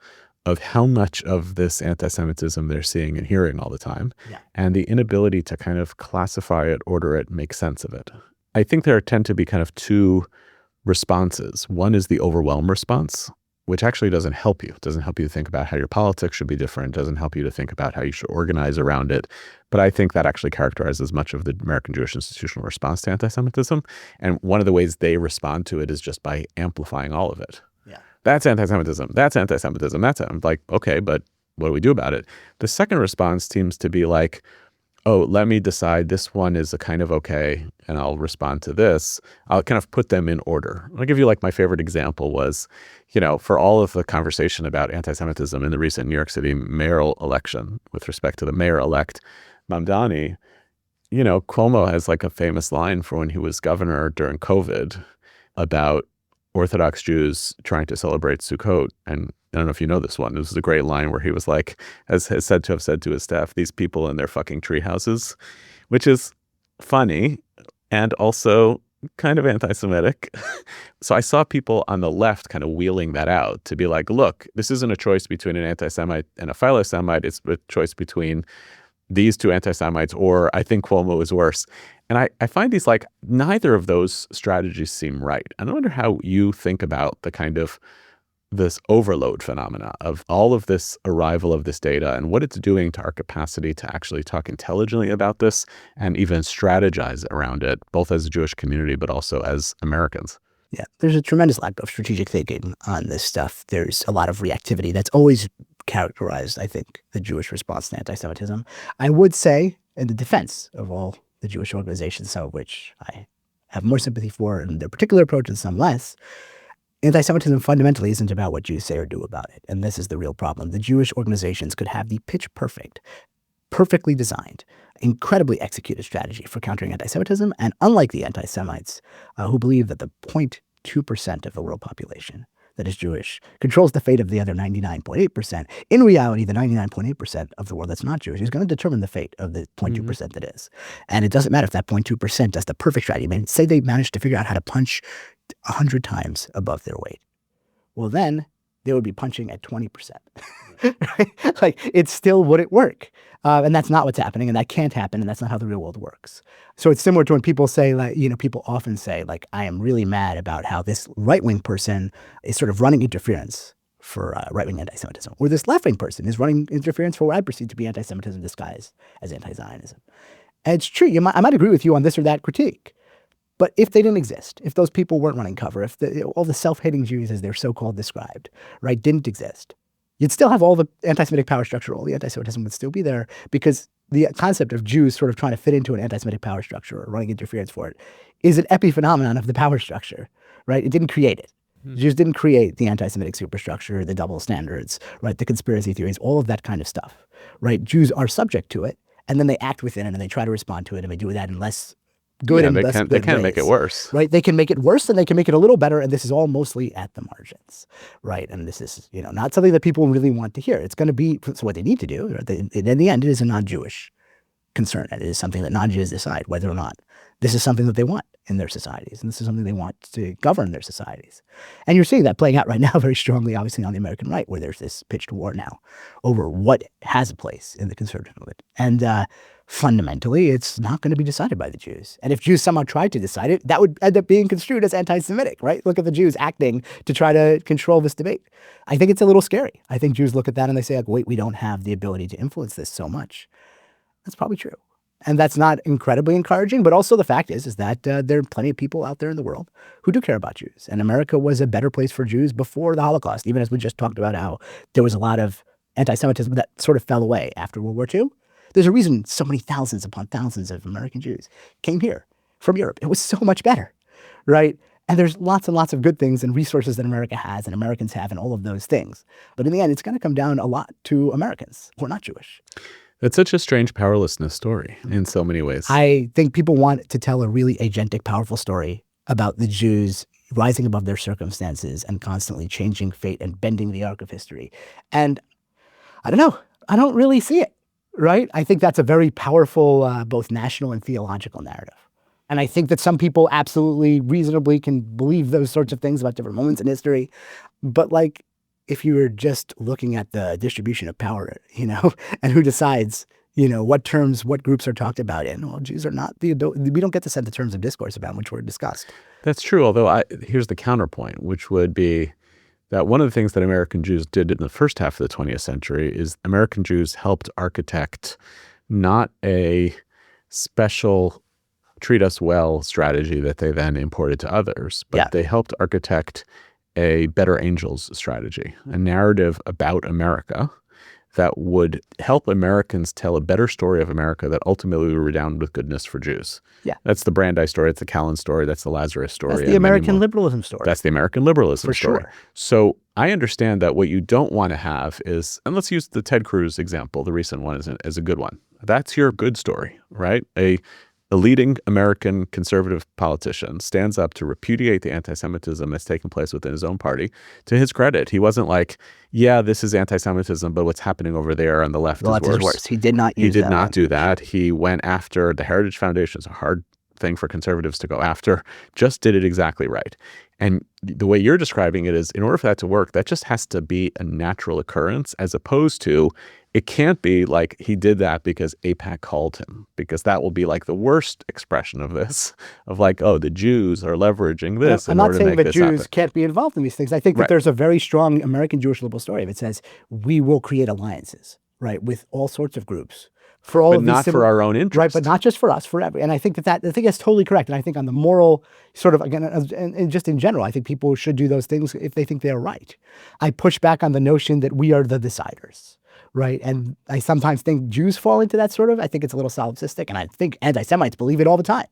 of how much of this anti-Semitism they're seeing and hearing all the time, and the inability to kind of classify it, order it, make sense of it. I think there tend to be kind of two responses. One is the overwhelm response, which actually doesn't help you. It doesn't help you to think about how your politics should be different. It doesn't help you to think about how you should organize around it. But I think that actually characterizes much of the American Jewish institutional response to anti-Semitism. And one of the ways they respond to it is just by amplifying all of it. That's anti-Semitism. That's anti-Semitism. I'm like, okay, but what do we do about it? The second response seems to be like, oh, let me decide this one is a kind of okay, and I'll respond to this. I'll kind of put them in order. I'll give you like my favorite example was, for all of the conversation about anti-Semitism in the recent New York City mayoral election with respect to the mayor-elect Mamdani, Cuomo has like a famous line for when he was governor during COVID about Orthodox Jews trying to celebrate Sukkot. And I don't know if you know this one. This is a great line where he was like, has said to have said to his staff, these people in their fucking tree houses, which is funny and also kind of anti-Semitic. So I saw people on the left kind of wheeling that out to be like, look, this isn't a choice between an anti-Semite and a philo-Semite. It's a choice between these two anti-Semites, or I think Cuomo is worse. And I find these like, neither of those strategies seem right. And I wonder how you think about the kind of this overload phenomena of all of this arrival of this data and what it's doing to our capacity to actually talk intelligently about this and even strategize around it, both as a Jewish community, but also as Americans. Yeah, there's a tremendous lack of strategic thinking on this stuff. There's a lot of reactivity that's always characterized, I think, the Jewish response to anti-Semitism. I would say, in the defense of all the Jewish organizations, some of which I have more sympathy for in their particular approach and some less, anti-Semitism fundamentally isn't about what Jews say or do about it. And this is the real problem. The Jewish organizations could have the pitch perfect, perfectly designed, incredibly executed strategy for countering anti-Semitism. And unlike the anti-Semites who believe that the 0.2% of the world population that is Jewish controls the fate of the other 99.8%. In reality, the 99.8% of the world that's not Jewish is going to determine the fate of the 0.2% that is. And it doesn't matter if that 0.2% does the perfect strategy. I mean, say they managed to figure out how to punch 100 times above their weight. Well, then they would be punching at 20%. Right? Like, it still wouldn't work. And that's not what's happening, and that can't happen, and that's not how the real world works. So it's similar to when people say, like, people often say, like, I am really mad about how this right-wing person is sort of running interference for right-wing anti-Semitism, or this left-wing person is running interference for what I perceive to be anti-Semitism disguised as anti-Zionism. And it's true. I might agree with you on this or that critique. But if they didn't exist, if those people weren't running cover, if all the self-hating Jews, as they're so-called described, right, didn't exist, you'd still have all the anti-Semitic power structure, all the anti-Semitism would still be there, because the concept of Jews sort of trying to fit into an anti-Semitic power structure or running interference for it is an epiphenomenon of the power structure, right? It didn't create it. Jews didn't create the anti-Semitic superstructure, the double standards, right? The conspiracy theories, all of that kind of stuff, right? Jews are subject to it, and then they act within it, and they try to respond to it, and they do that in less good and less good they can ways, make it worse. Right? They can make it worse, and they can make it a little better, and this is all mostly at the margins, right? And this is, not something that people really want to hear. It's going to be, so what they need to do, right? In the end, it is a non-Jewish concern. And it is something that non-Jews decide whether or not this is something that they want in their societies. And this is something they want to govern their societies. And you're seeing that playing out right now very strongly, obviously, on the American right, where there's this pitched war now over what has a place in the conservative movement. And fundamentally, it's not going to be decided by the Jews. And if Jews somehow tried to decide it, that would end up being construed as anti-Semitic, right? Look at the Jews acting to try to control this debate. I think it's a little scary. I think Jews look at that and they say, like, wait, we don't have the ability to influence this so much. That's probably true. And that's not incredibly encouraging. But also the fact is that there are plenty of people out there in the world who do care about Jews. And America was a better place for Jews before the Holocaust, even as we just talked about how there was a lot of anti-Semitism that sort of fell away after World War II. There's a reason so many thousands upon thousands of American Jews came here from Europe. It was so much better, right? And there's lots and lots of good things and resources that America has and Americans have and all of those things. But in the end, it's going to come down a lot to Americans who are not Jewish. It's such a strange powerlessness story in so many ways. I think people want to tell a really agentic, powerful story about the Jews rising above their circumstances and constantly changing fate and bending the arc of history. And I don't know. I don't really see it. Right? I think that's a very powerful, both national and theological narrative. And I think that some people absolutely reasonably can believe those sorts of things about different moments in history. But like, if you were just looking at the distribution of power, and who decides, what terms, what groups are talked about in, well, Jews are not we don't get to set the terms of discourse about which were discussed. That's true. Although here's the counterpoint, which would be that one of the things that American Jews did in the first half of the 20th century is American Jews helped architect not a special treat us well strategy that they then imported to others, but they helped architect a better angels strategy, a narrative about America that would help Americans tell a better story of America that ultimately would redound with goodness for Jews. Yeah. That's the Brandeis story. It's the Callan story. That's the Lazarus story. That's the American liberalism story. That's the American liberalism story. For sure. So I understand that what you don't want to have is, and let's use the Ted Cruz example, the recent one as a good one. That's your good story, right? A leading American conservative politician stands up to repudiate the anti-Semitism that's taken place within his own party. To his credit, he wasn't like, yeah, this is anti-Semitism, but what's happening over there on the left is worse. He did not use that. He did not do that. He went after the Heritage Foundation. It's a hard thing for conservatives to go after. Just did it exactly right. And the way you're describing it is, in order for that to work, that just has to be a natural occurrence, as opposed to, it can't be like he did that because AIPAC called him, because that will be like the worst expression of this, of like, oh, the Jews are leveraging this in order to make this happen. I'm not saying that Jews can't be involved in these things. I think that there's a very strong American Jewish liberal story that says we will create alliances, right, with all sorts of groups. For all but of not for our own interest. Right, but not just for us, for every. And I think I think that's totally correct. And I think on the moral sort of, again, and just in general, I think people should do those things if they think they're right. I push back on the notion that we are the deciders. Right. And I sometimes think Jews fall into that sort of, I think it's a little solipsistic. And I think anti-Semites believe it all the time.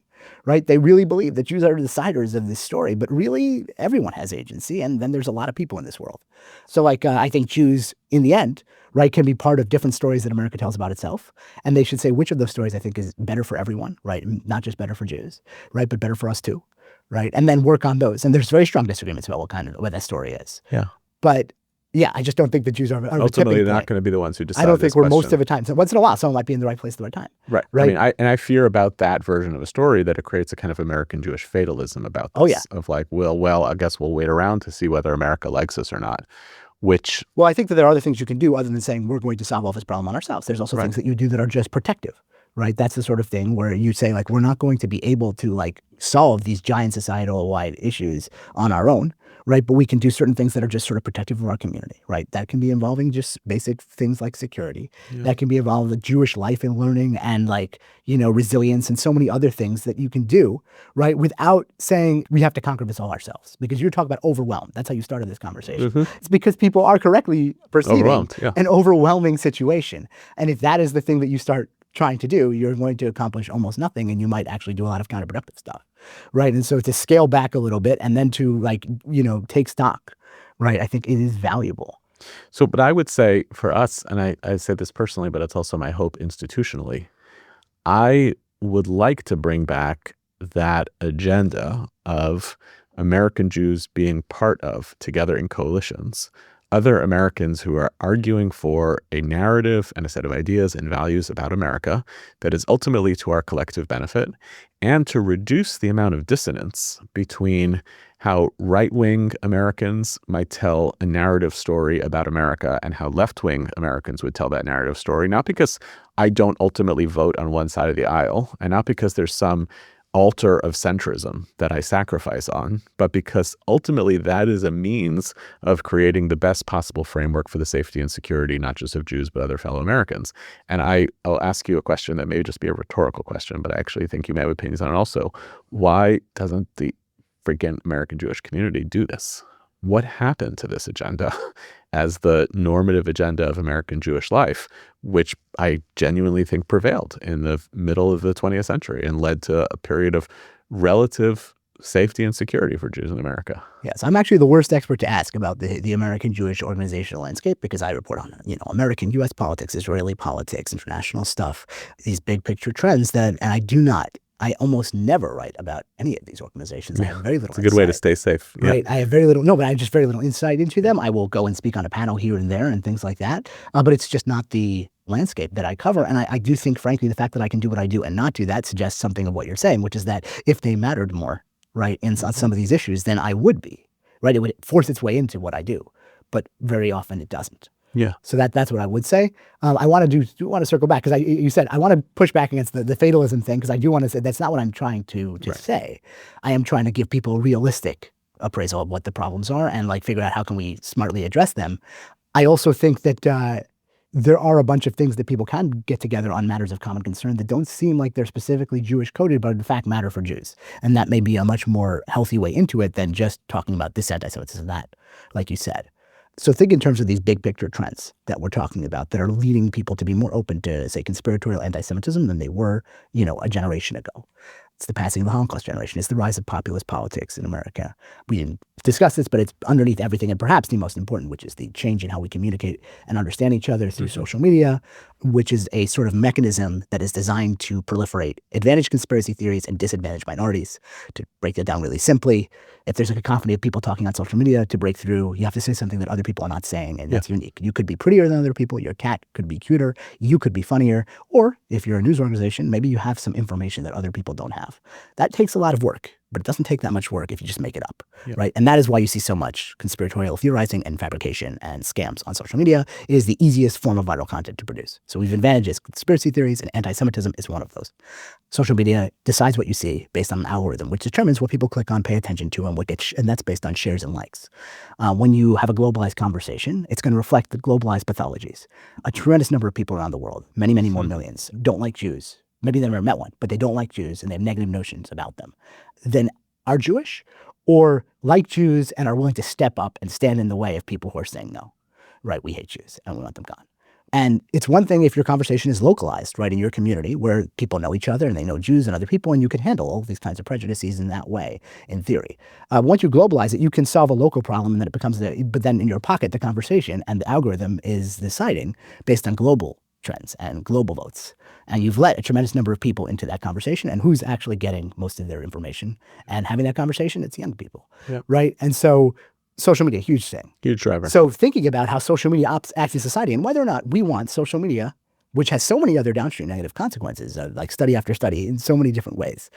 Right. They really believe that Jews are the deciders of this story. But really, everyone has agency. And then there's a lot of people in this world. So like, I think Jews in the end, right, can be part of different stories that America tells about itself. And they should say which of those stories I think is better for everyone. Right. Not just better for Jews. Right. But better for us, too. Right. And then work on those. And there's very strong disagreements about what that story is. Yeah. But yeah, I just don't think the Jews are ultimately they're not going to be the ones who decide. I don't think we're most of the time. So once in a while, someone might be in the right place at the right time. Right. Right. I mean, I fear about that version of a story that it creates a kind of American Jewish fatalism about this. Oh, yeah. Of like, well, I guess we'll wait around to see whether America likes us or not. Well, I think that there are other things you can do other than saying we're going to solve all this problem on ourselves. There's also things that you do that are just protective. Right. That's the sort of thing where you say, like, we're not going to be able to like solve these giant societal wide issues on our own. Right. But we can do certain things that are just sort of protective of our community. Right. That can be involving just basic things like security. Yeah. That can be involving the Jewish life and learning and like, resilience and so many other things that you can do. Right. Without saying we have to conquer this all ourselves, because you're talking about overwhelm. That's how you started this conversation. Mm-hmm. It's because people are correctly perceiving an overwhelming situation. And if that is the thing that you start trying to do, you're going to accomplish almost nothing, and you might actually do a lot of counterproductive stuff, right? And so to scale back a little bit and then to take stock, right? I think it is valuable. So, but I would say for us, and I say this personally, but it's also my hope institutionally, I would like to bring back that agenda of American Jews being part of, together in coalitions, other Americans who are arguing for a narrative and a set of ideas and values about America that is ultimately to our collective benefit, and to reduce the amount of dissonance between how right-wing Americans might tell a narrative story about America and how left-wing Americans would tell that narrative story, not because I don't ultimately vote on one side of the aisle, and not because there's some altar of centrism that I sacrifice on, but because ultimately that is a means of creating the best possible framework for the safety and security, not just of Jews, but other fellow Americans. And I'll ask you a question that may just be a rhetorical question, but I actually think you may have opinions on it also. Why doesn't the freaking American Jewish community do this? What happened to this agenda as the normative agenda of American Jewish life, which I genuinely think prevailed in the middle of the 20th century and led to a period of relative safety and security for Jews in America? Yes, I'm actually the worst expert to ask about the American Jewish organizational landscape because I report on, American U.S. politics, Israeli politics, international stuff, these big picture trends and I almost never write about any of these organizations. I have very little insight. It's a good way to stay safe. Right. I have very little, no, but I have just very little insight into them. I will go and speak on a panel here and there and things like that. But it's just not the landscape that I cover. And I do think, frankly, the fact that I can do what I do and not do that suggests something of what you're saying, which is that if they mattered more, right, on some of these issues, then I would be, right? It would force its way into what I do. But very often it doesn't. Yeah. So that's what I would say. I want to circle back because you said I want to push back against the fatalism thing because I do want to say that's not what I'm trying to say. I am trying to give people a realistic appraisal of what the problems are and figure out how can we smartly address them. I also think that there are a bunch of things that people can get together on matters of common concern that don't seem like they're specifically Jewish coded, but in fact matter for Jews. And that may be a much more healthy way into it than just talking about this anti-Semitism, that, like you said. So think in terms of these big picture trends that we're talking about that are leading people to be more open to, say, conspiratorial anti-Semitism than they were, a generation ago. It's the passing of the Holocaust generation. It's the rise of populist politics in America. We didn't discuss this, but it's underneath everything, and perhaps the most important, which is the change in how we communicate and understand each other through social media, which is a sort of mechanism that is designed to proliferate advantage conspiracy theories and disadvantage minorities. To break that down really simply, if there's a cacophony of people talking on social media, to break through, you have to say something that other people are not saying, and that's unique. You could be prettier than other people. Your cat could be cuter. You could be funnier. Or if you're a news organization, maybe you have some information that other people don't have. That takes a lot of work, but it doesn't take that much work if you just make it up, right? And that is why you see so much conspiratorial theorizing and fabrication and scams on social media. It is the easiest form of viral content to produce. So we've advantages, conspiracy theories, and anti-Semitism is one of those. Social media decides what you see based on an algorithm, which determines what people click on, pay attention to, and and that's based on shares and likes. When you have a globalized conversation, it's going to reflect the globalized pathologies. A tremendous number of people around the world, many, many more millions, don't like Jews. Maybe they've never met one, but they don't like Jews and they have negative notions about them. Then are Jewish or like Jews and are willing to step up and stand in the way of people who are saying no, right? We hate Jews and we want them gone. And it's one thing if your conversation is localized, right, in your community where people know each other and they know Jews and other people and you can handle all these kinds of prejudices in that way, in theory. Once you globalize it, you can solve a local problem and then it becomes, but then in your pocket, the conversation and the algorithm is deciding based on global trends and global votes. And you've let a tremendous number of people into that conversation. And who's actually getting most of their information and having that conversation? It's young people, right? And so social media, huge thing. Huge driver. So thinking about how social media acts in society and whether or not we want social media, which has so many other downstream negative consequences, like study after study in so many different ways,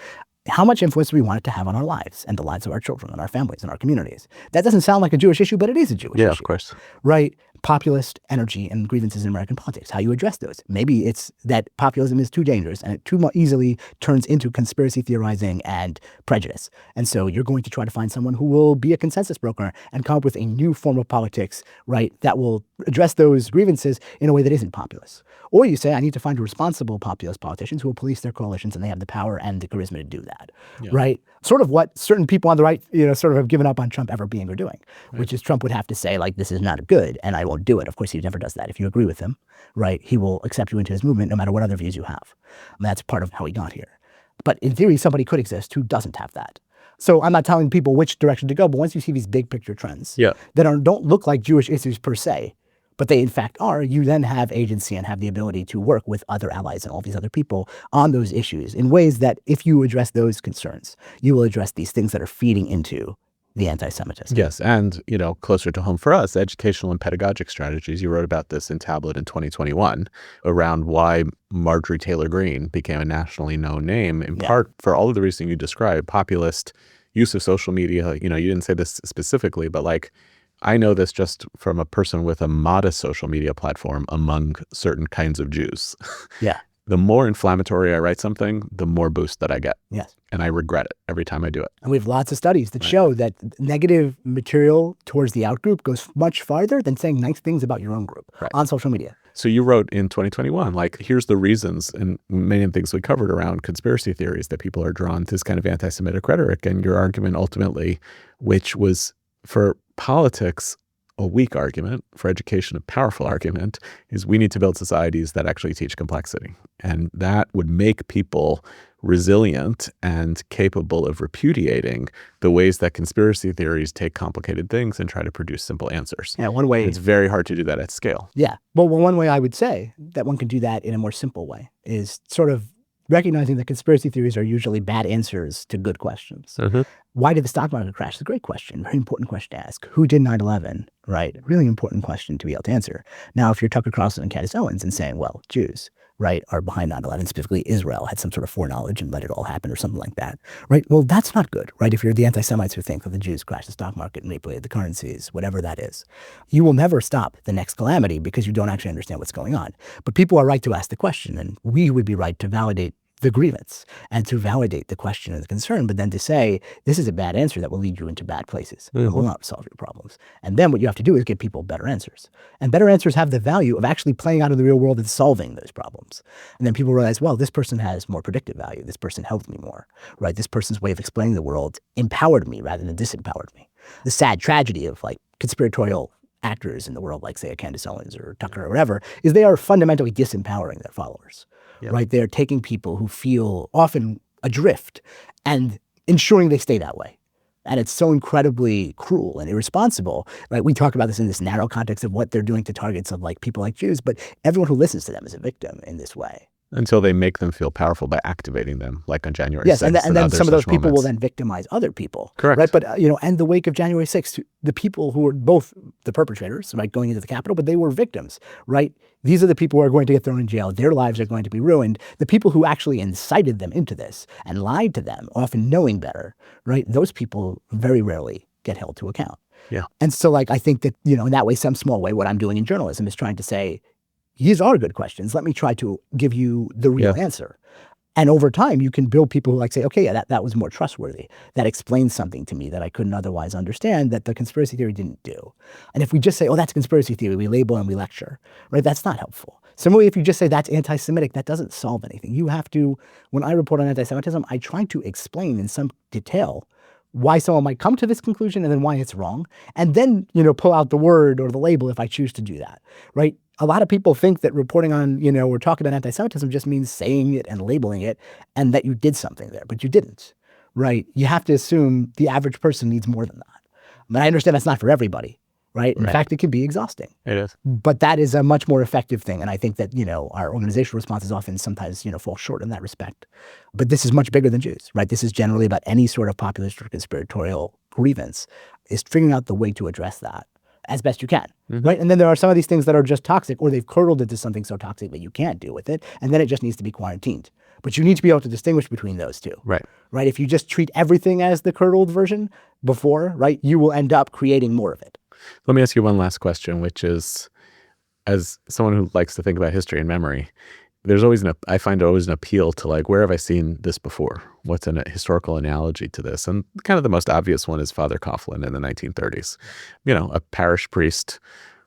how much influence do we want it to have on our lives and the lives of our children and our families and our communities? That doesn't sound like a Jewish issue, but it is a Jewish issue. Yeah, of course. Right? Populist energy and grievances in American politics, how you address those. Maybe it's that populism is too dangerous and it too easily turns into conspiracy theorizing and prejudice. And so you're going to try to find someone who will be a consensus broker and come up with a new form of politics, right, that will address those grievances in a way that isn't populist. Or you say, I need to find responsible populist politicians who will police their coalitions and they have the power and the charisma to do that, right? Sort of what certain people on the right, sort of have given up on Trump ever being or doing, which is Trump would have to say, this is not good and I won't do it. Of course, he never does that. If you agree with him, right, he will accept you into his movement no matter what other views you have. And that's part of how he got here. But in theory, somebody could exist who doesn't have that. So I'm not telling people which direction to go, but once you see these big picture trends that don't look like Jewish issues per se, but they in fact are, you then have agency and have the ability to work with other allies and all these other people on those issues in ways that if you address those concerns, you will address these things that are feeding into the anti-Semitism. Yes, and, closer to home for us, educational and pedagogic strategies. You wrote about this in Tablet in 2021 around why Marjorie Taylor Greene became a nationally known name, in part for all of the reasons you described, populist, use of social media. You didn't say this specifically, but like, I know this just from a person with a modest social media platform among certain kinds of Jews. Yeah. The more inflammatory I write something, the more boost that I get. Yes. And I regret it every time I do it. And we have lots of studies that show that negative material towards the outgroup goes much farther than saying nice things about your own group on social media. So you wrote in 2021, like, here's the reasons, and many of the things we covered around conspiracy theories, that people are drawn to this kind of anti-Semitic rhetoric. And your argument ultimately, which was for politics a weak argument, for education a powerful argument, is we need to build societies that actually teach complexity. And that would make people resilient and capable of repudiating the ways that conspiracy theories take complicated things and try to produce simple answers. Yeah, one way. It's very hard to do that at scale. Yeah. Well, one way I would say that one can do that in a more simple way is sort of recognizing that conspiracy theories are usually bad answers to good questions. Why did the stock market crash? It's a great question, very important question to ask. Who did 9/11? Right? Really important question to be able to answer. Now, if you're Tucker Carlson and Candace Owens and saying, well, Jews, right, are behind 9/11, specifically Israel had some sort of foreknowledge and let it all happen or something like that, right? Well, that's not good, right? If you're the anti-Semites who think that the Jews crashed the stock market and manipulated the currencies, whatever that is, you will never stop the next calamity because you don't actually understand what's going on. But people are right to ask the question, and we would be right to validate the grievance and to validate the question and the concern, but then to say, this is a bad answer that will lead you into bad places. It will not solve your problems. And then what you have to do is give people better answers. And better answers have the value of actually playing out in the real world and solving those problems. And then people realize, well, this person has more predictive value. This person helped me more, right? This person's way of explaining the world empowered me rather than disempowered me. The sad tragedy of like conspiratorial actors in the world, like say a Candace Owens or Tucker or whatever, is they are fundamentally disempowering their followers. Right? They're taking people who feel often adrift and ensuring they stay that way. And it's so incredibly cruel and irresponsible. Right? We talk about this in this narrow context of what they're doing to targets of like people like Jews, but everyone who listens to them is a victim in this way. Until they make them feel powerful by activating them, like on January 6th. Yes, and then some of those people will then victimize other people. Correct. Right? But, and the wake of January 6th, the people who were both the perpetrators, right, going into the Capitol, but they were victims, right? These are the people who are going to get thrown in jail. Their lives are going to be ruined. The people who actually incited them into this and lied to them, often knowing better, right? Those people very rarely get held to account. Yeah. And so, like, I think that, in that way, some small way, what I'm doing in journalism is trying to say, these are good questions. Let me try to give you the real answer. And over time, you can build people who like say, okay, yeah, that was more trustworthy. That explains something to me that I couldn't otherwise understand that the conspiracy theory didn't do. And if we just say, oh, that's conspiracy theory, we label and we lecture, right? That's not helpful. Similarly, if you just say that's anti-Semitic, that doesn't solve anything. You have to, when I report on anti-Semitism, I try to explain in some detail why someone might come to this conclusion and then why it's wrong. And then, pull out the word or the label if I choose to do that, right? A lot of people think that reporting on, or talking about anti-Semitism just means saying it and labeling it and that you did something there, but you didn't, right? You have to assume the average person needs more than that. But I understand that's not for everybody, right? In fact, it can be exhausting. It is. But that is a much more effective thing. And I think that, our organizational responses often sometimes, fall short in that respect. But this is much bigger than Jews, right? This is generally about any sort of populist or conspiratorial grievance, is figuring out the way to address that as best you can, right? And then there are some of these things that are just toxic, or they've curdled into something so toxic that you can't deal with it, and then it just needs to be quarantined. But you need to be able to distinguish between those two. Right? If you just treat everything as the curdled version before, right, you will end up creating more of it. Let me ask you one last question, which is, as someone who likes to think about history and memory, I find always an appeal to like, where have I seen this before? What's a historical analogy to this? And kind of the most obvious one is Father Coughlin in the 1930s. A parish priest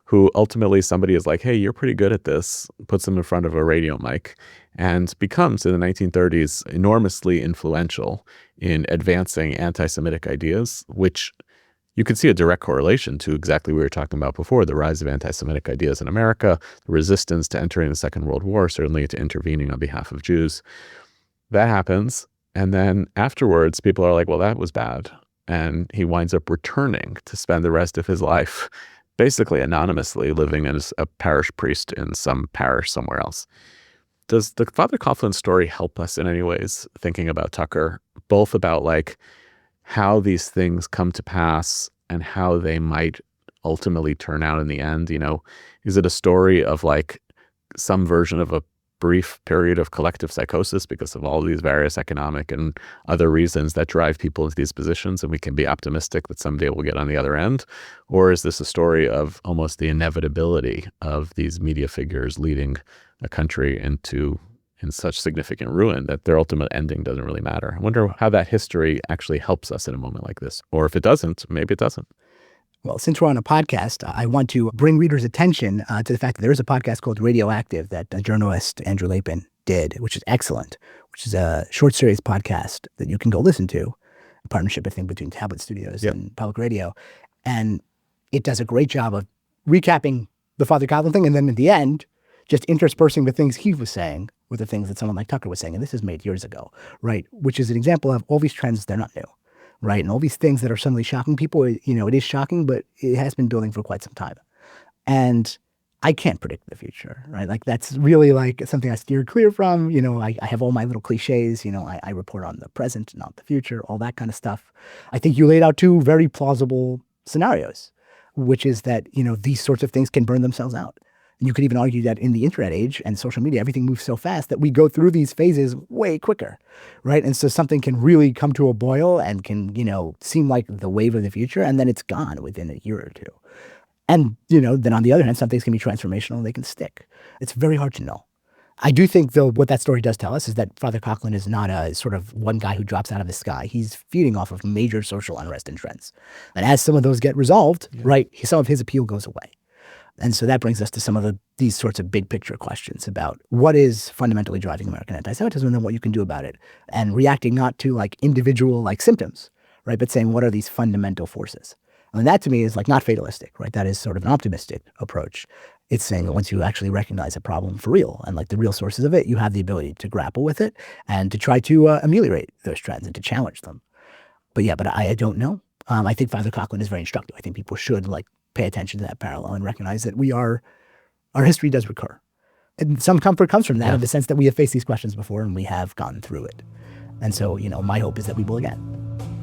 who ultimately somebody is like, hey, you're pretty good at this, puts him in front of a radio mic, and becomes in the 1930s enormously influential in advancing anti-Semitic ideas, which you could see a direct correlation to exactly what we were talking about before, the rise of anti-Semitic ideas in America, the resistance to entering the Second World War, certainly to intervening on behalf of Jews. That happens. And then afterwards, people are like, well, that was bad. And he winds up returning to spend the rest of his life basically anonymously living as a parish priest in some parish somewhere else. Does the Father Coughlin story help us in any ways thinking about Tucker, both about like how these things come to pass and how they might ultimately turn out in the end. Is it a story of like some version of a brief period of collective psychosis because of all these various economic and other reasons that drive people into these positions, and we can be optimistic that someday we'll get on the other end? Or is this a story of almost the inevitability of these media figures leading a country in such significant ruin that their ultimate ending doesn't really matter? I wonder how that history actually helps us in a moment like this. Or if it doesn't, maybe it doesn't. Well, since we're on a podcast, I want to bring readers' attention to the fact that there is a podcast called Radioactive that journalist Andrew Lapin did, which is excellent, which is a short series podcast that you can go listen to, a partnership, I think, between Tablet Studios and Public Radio. And it does a great job of recapping the Father Coughlin thing, and then at the end, just interspersing the things he was saying with the things that someone like Tucker was saying. And this is made years ago, right? Which is an example of all these trends, they're not new. Right. And all these things that are suddenly shocking people, it is shocking, but it has been building for quite some time. And I can't predict the future. Right. Like that's really like something I steer clear from. I have all my little cliches. I report on the present, not the future, all that kind of stuff. I think you laid out two very plausible scenarios, which is that, these sorts of things can burn themselves out. And you could even argue that in the internet age and social media, everything moves so fast that we go through these phases way quicker, right? And so something can really come to a boil and can, seem like the wave of the future, and then it's gone within a year or two. And, then on the other hand, some things can be transformational and they can stick. It's very hard to know. I do think, though, what that story does tell us is that Father Coughlin is not a sort of one guy who drops out of the sky. He's feeding off of major social unrest and trends. And as some of those get resolved, right, some of his appeal goes away. And so that brings us to some of these sorts of big picture questions about what is fundamentally driving American anti-Semitism and then what you can do about it, and reacting not to like individual like symptoms, right, but saying what are these fundamental forces. And that to me is like not fatalistic, right? That is sort of an optimistic approach. It's saying that once you actually recognize a problem for real and like the real sources of it, you have the ability to grapple with it and to try to ameliorate those trends and to challenge them. But I don't know. I think Father Coughlin is very instructive. I think people should like pay attention to that parallel and recognize that our history does recur. And some comfort comes from that in the sense that we have faced these questions before and we have gone through it. And so, my hope is that we will again.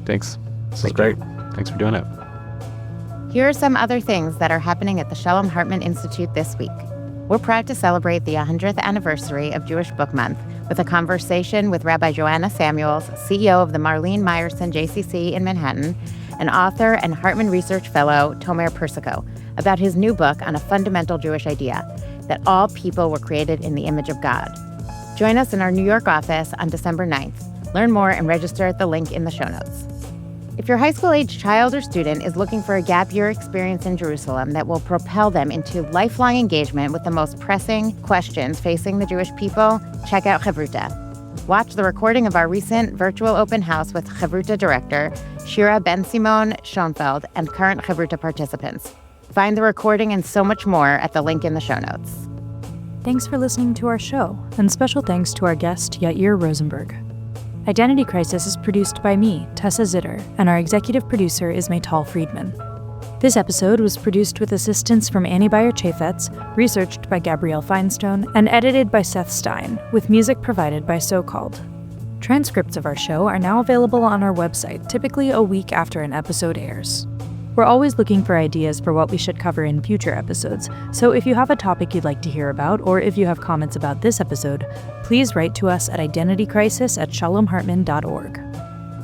Thanks. This is great. Thanks for doing it. Here are some other things that are happening at the Shalom Hartman Institute this week. We're proud to celebrate the 100th anniversary of Jewish Book Month with a conversation with Rabbi Joanna Samuels, CEO of the Marlene Meyerson JCC in Manhattan, and author and Hartman Research Fellow Tomer Persico, about his new book on a fundamental Jewish idea, that all people were created in the image of God. Join us in our New York office on December 9th. Learn more and register at the link in the show notes. If your high school-age child or student is looking for a gap year experience in Jerusalem that will propel them into lifelong engagement with the most pressing questions facing the Jewish people, check out Chavruta. Watch the recording of our recent virtual open house with Chavruta director Shira Ben-Simon Schoenfeld and current Chavruta participants. Find the recording and so much more at the link in the show notes. Thanks for listening to our show, and special thanks to our guest, Yair Rosenberg. Identity Crisis is produced by me, Tessa Zitter, and our executive producer is Maytal Friedman. This episode was produced with assistance from Annie Beyer-Chaffetz, researched by Gabrielle Feinstone, and edited by Seth Stein, with music provided by So-Called. Transcripts of our show are now available on our website, typically a week after an episode airs. We're always looking for ideas for what we should cover in future episodes, so if you have a topic you'd like to hear about, or if you have comments about this episode, please write to us at identitycrisis@shalomhartman.org.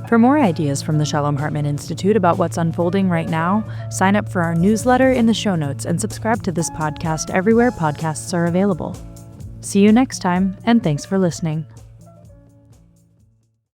For more ideas from the Shalom Hartman Institute about what's unfolding right now, sign up for our newsletter in the show notes and subscribe to this podcast everywhere podcasts are available. See you next time, and thanks for listening.